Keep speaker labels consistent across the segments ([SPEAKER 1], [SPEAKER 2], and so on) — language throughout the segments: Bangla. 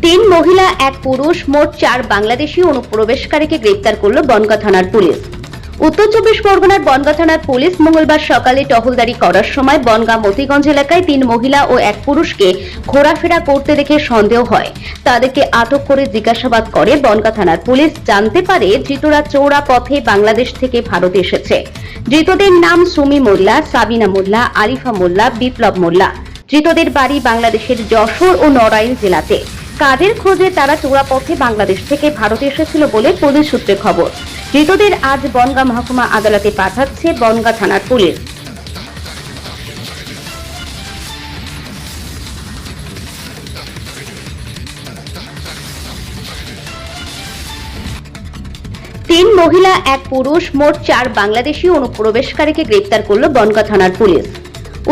[SPEAKER 1] তিন মহিলা এক পুরুষ মোট 4 বাংলাদেশি অনুপ্রবেশকারীকে গ্রেপ্তার করল বনগাঁ থানার পুলিশ। উত্তর চব্বিশ পরগনার বনগাঁ থানার পুলিশ মঙ্গলবার সকালে টহলদারি করার সময় বনগাঁ মতিগঞ্জ এলাকায় 3 মহিলা ও এক পুরুষকে ঘোরাফেরা করতে দেখে সন্দেহ হয়। তাদেরকে আটক করে জিজ্ঞাসাবাদ করে বনগাঁ থানার পুলিশ। জানতে পারে ধৃতরা চৌরা পথে বাংলাদেশ থেকে ভারতে এসেছে। ধৃতদের নাম সুমি মোল্লা, সাবিনা মোল্লা, আরিফা মোল্লা, বিপ্লব মোল্লা। ধৃতদের বাড়ি বাংলাদেশের যশোর ও নড়াইল জেলাতে। কাজের খোঁজে তারা চৌরা পথে বাংলাদেশ থেকে ভারতে এসেছিল বলে পুলিশ সূত্রে খবর। ধৃতদের আজ বনগাঁ মহকুমা আদালতে পাঠাচ্ছে বনগাঁ থানার পুলিশ। তিন মহিলা এক পুরুষ মোট 4 বাংলাদেশি অনুপ্রবেশকারীকে গ্রেপ্তার করল বনগাঁ থানার পুলিশ।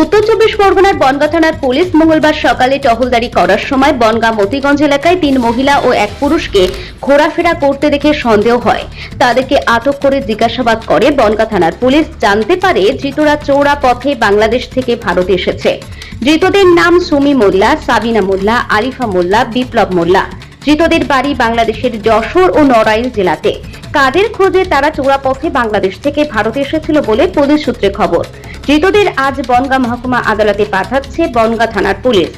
[SPEAKER 1] উত্তর চব্বিশ পরগনার বনগাঁ থানার পুলিশ মঙ্গলবার সকালে টহলদারি করার সময় বনগাঁ মতিগঞ্জ এলাকায় 3 মহিলা ও এক পুরুষকে ঘোরাফেরা করতে দেখে সন্দেহ হয়। তাদেরকে আটক করে জিজ্ঞাসাবাদ করে বনগাঁ থানার পুলিশ। জানতে পারে ধৃতরা চৌরা পথে বাংলাদেশ থেকে ভারতে এসেছে। ধৃতদের নাম সুমি মোল্লা, সাবিনা মোল্লা, আরিফা মোল্লা, বিপ্লব মোল্লা। ধৃতদের বাড়ি বাংলাদেশের যশোর ও নড়াইল জেলাতে। কাজের খোঁজে তারা চৌরা পথে বাংলাদেশ থেকে ভারতে এসেছিল বলে পুলিশ সূত্রে খবর। ধৃতদের আজ বনগাঁ মহকুমা আদালতে পাঠাচ্ছে বনগাঁ থানার পুলিশ।